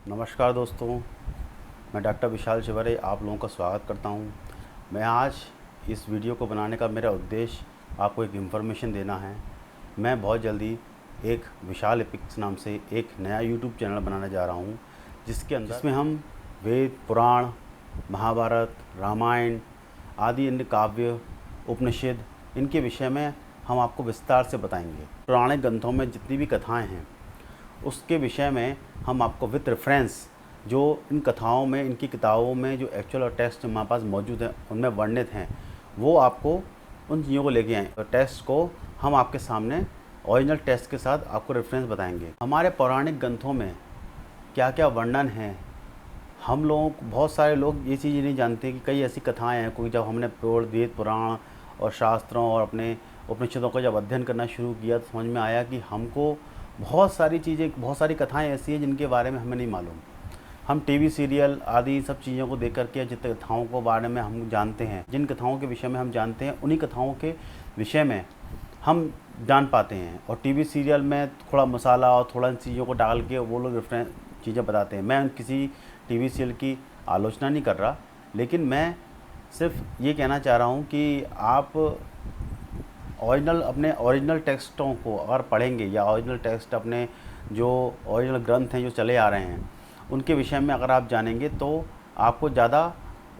नमस्कार दोस्तों, मैं डॉक्टर विशाल शिवरे आप लोगों का स्वागत करता हूं। मैं आज इस वीडियो को बनाने का मेरा उद्देश्य आपको एक इन्फॉर्मेशन देना है। मैं बहुत जल्दी एक विशाल एपिक्स नाम से एक नया यूट्यूब चैनल बनाने जा रहा हूं, जिसमें हम वेद, पुराण, महाभारत, रामायण आदि अन्य काव्य, उपनिषद इनके विषय में हम आपको विस्तार से बताएंगे। पुराने ग्रंथों में जितनी भी कथाएँ हैं उसके विषय में हम आपको विद रेफरेंस जो इन कथाओं में, इनकी किताबों में जो एक्चुअल और टेक्स्ट हमारे पास मौजूद हैं, उनमें वर्णित हैं, वो आपको उन चीज़ों को लेके आए। तो टेक्स्ट को हम आपके सामने ओरिजिनल टेक्स्ट के साथ आपको रेफरेंस बताएंगे। हमारे पौराणिक ग्रंथों में क्या क्या वर्णन है, हम लोग बहुत सारे लोग ये चीज़ नहीं जानते कि कई ऐसी कथाएँ हैं। कोई जब हमने वेद, पुराण और शास्त्रों और अपने उपनिषदों का जब अध्ययन करना शुरू किया तो समझ में आया कि हमको बहुत सारी चीज़ें, बहुत सारी कथाएँ ऐसी हैं जिनके बारे में हमें नहीं मालूम। हम टीवी सीरियल आदि सब चीज़ों को देख करके जितने कथाओं के बारे में हम जानते हैं, जिन कथाओं के विषय में हम जानते हैं, उन्हीं कथाओं के विषय में हम जान पाते हैं। और टीवी सीरियल में थोड़ा मसाला और थोड़ा इन चीज़ों को डाल के वो लोग डिफरेंट चीज़ें बताते हैं। मैं किसी टीवी सीरियल की आलोचना नहीं कर रहा, लेकिन मैं सिर्फ ये कहना चाह रहा हूँ कि आप अपने ओरिजिनल टेक्स्टों को अगर पढ़ेंगे या ओरिजिनल टेक्स्ट अपने जो ओरिजिनल ग्रंथ हैं जो चले आ रहे हैं उनके विषय में अगर आप जानेंगे तो आपको ज़्यादा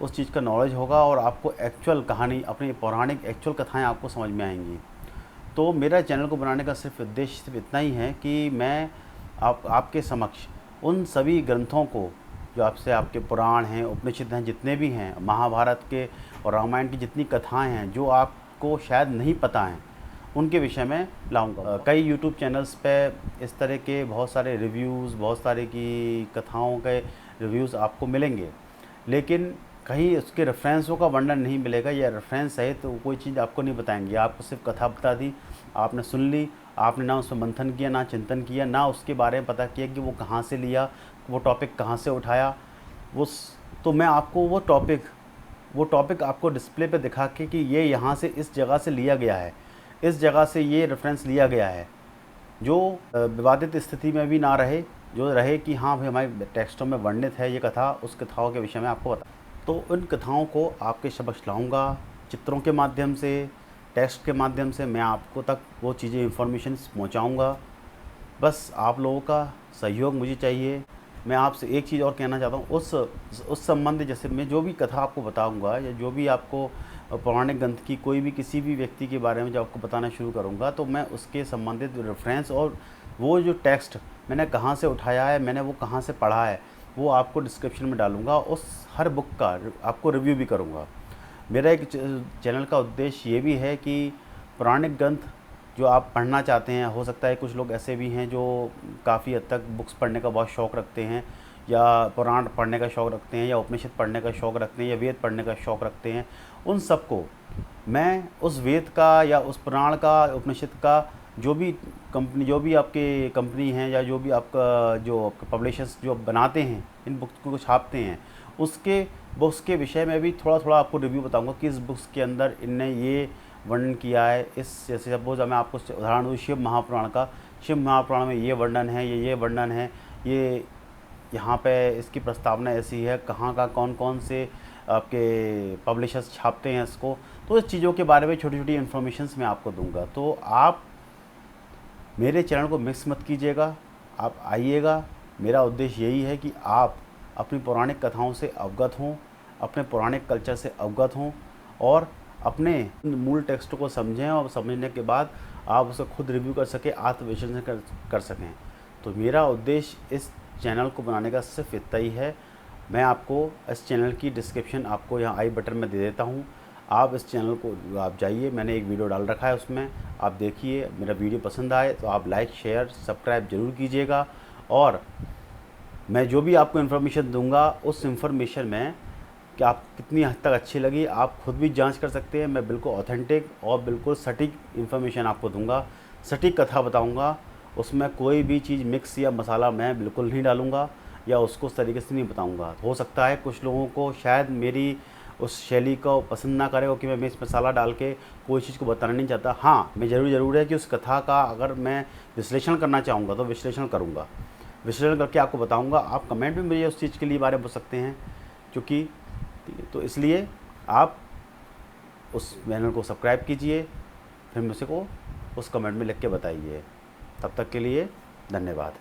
उस चीज़ का नॉलेज होगा और आपको एक्चुअल कहानी, अपनी पौराणिक एक्चुअल कथाएं आपको समझ में आएंगी। तो मेरा चैनल को बनाने का सिर्फ उद्देश्य सिर्फ इतना ही है कि मैं आपके समक्ष उन सभी ग्रंथों को जो आपके पुराण हैं, उपनिषद हैं, जितने भी हैं, महाभारत के और रामायण की जितनी कथाएँ हैं जो आपको शायद नहीं पता हैं, उनके विषय में लाऊंगा। कई यूट्यूब चैनल्स पे इस तरह के बहुत सारे रिव्यूज़, बहुत सारे की कथाओं के रिव्यूज़ आपको मिलेंगे, लेकिन कहीं उसके रेफरेंसों का वर्णन नहीं मिलेगा या रेफरेंस है तो कोई चीज़ आपको नहीं बताएंगे। आपको सिर्फ कथा बता दी, आपने सुन ली, आपने ना उसमें मंथन किया, ना चिंतन किया, ना उसके बारे में पता किया कि वो कहाँ से लिया, वो टॉपिक कहाँ से उठाया। तो मैं आपको वो टॉपिक आपको डिस्प्ले पे दिखा के कि ये यहाँ से इस जगह से लिया गया है, इस जगह से ये रेफरेंस लिया गया है, जो विवादित स्थिति में भी ना रहे, जो रहे कि हाँ भाई हमारे टेक्स्टों में वर्णित है ये कथा, उस कथाओं के विषय में आपको बता। तो उन कथाओं को आपके समक्ष लाऊंगा, चित्रों के माध्यम से, टेक्स्ट के माध्यम से मैं आपको तक वो चीज़ें, इन्फॉर्मेशन पहुँचाऊँगा। बस आप लोगों का सहयोग मुझे चाहिए। मैं आपसे एक चीज़ और कहना चाहता हूँ, उस संबंध जैसे मैं जो भी कथा आपको बताऊँगा या जो भी आपको पौराणिक ग्रंथ की कोई भी किसी भी व्यक्ति के बारे में जब आपको बताना शुरू करूँगा तो मैं उसके संबंधित रेफरेंस और वो जो टेक्स्ट मैंने कहाँ से उठाया है, मैंने वो कहाँ से पढ़ा है, वो आपको डिस्क्रिप्शन में डालूँगा। उस हर बुक का आपको रिव्यू भी करूँगा। मेरा एक चैनल का उद्देश्य ये भी है कि पौराणिक ग्रंथ जो आप पढ़ना चाहते हैं, हो सकता है कुछ लोग ऐसे भी हैं जो काफ़ी हद तक बुक्स पढ़ने का बहुत शौक़ रखते हैं, या पुराण पढ़ने का शौक़ रखते हैं, या उपनिषद पढ़ने का शौक़ रखते हैं, या वेद पढ़ने का शौक़ रखते हैं। उन सबको मैं उस वेद का या उस पुराण का, उपनिषद का जो भी आपके कंपनी हैं या जो भी आपका जो पब्लिशर्स जो बनाते हैं, इन बुक्स को छापते हैं, उसके बुक्स के विषय में भी थोड़ा थोड़ा आपको रिव्यू बताऊंगा कि इस बुक्स के अंदर इनने ये वर्णन किया है। जैसे सपोज मैं आपको उदाहरण दूँ शिव महापुराण का, शिव महापुराण में ये वर्णन है, ये वर्णन है, ये यहाँ पे इसकी प्रस्तावना ऐसी है, कहाँ का कौन कौन से आपके पब्लिशर्स छापते हैं इसको। तो इस चीज़ों के बारे में छोटी छोटी इन्फॉर्मेशंस मैं आपको दूंगा। तो आप मेरे चैनल को मिस मत कीजिएगा, आप आइएगा। मेरा उद्देश्य यही है कि आप अपनी पौराणिक कथाओं से अवगत हों, अपने पौराणिक कल्चर से अवगत हों और अपने मूल टेक्स्ट को समझें, और समझने के बाद आप उसे खुद रिव्यू कर सकें, आत्मविश्लेषण कर सकें। तो मेरा उद्देश्य इस चैनल को बनाने का सिर्फ इतना ही है। मैं आपको इस चैनल की डिस्क्रिप्शन आपको यहाँ आई बटन में दे देता हूँ। आप इस चैनल को आप जाइए, मैंने एक वीडियो डाल रखा है, उसमें आप देखिए। मेरा वीडियो पसंद आए तो आप लाइक, शेयर, सब्सक्राइब ज़रूर कीजिएगा। और मैं जो भी आपको इन्फॉर्मेशन दूंगा उस इन्फॉर्मेशन में कि आप कितनी हद तक अच्छी लगी आप खुद भी जांच कर सकते हैं। मैं बिल्कुल ऑथेंटिक और बिल्कुल सटीक इन्फॉर्मेशन आपको दूंगा, सटीक कथा बताऊंगा। उसमें कोई भी चीज़ मिक्स या मसाला मैं बिल्कुल नहीं डालूंगा या उसको उस तरीके से नहीं बताऊंगा। हो सकता है कुछ लोगों को शायद मेरी उस शैली को पसंद ना करे, कि मैं मिर्च मसाला डाल के कोई चीज़ को बताना नहीं चाहता। हाँ, मैं ज़रूर है कि उस कथा का अगर मैं विश्लेषण करना चाहूँगा तो विश्लेषण करूँगा। विश्लेषण करके आपको बताऊंगा। आप कमेंट में मुझे उस चीज़ के लिए बारे में पूछ सकते हैं, क्योंकि तो इसलिए आप उस चैनल को सब्सक्राइब कीजिए, फिर मुझे को उस कमेंट में लिख के बताइए। तब तक के लिए धन्यवाद।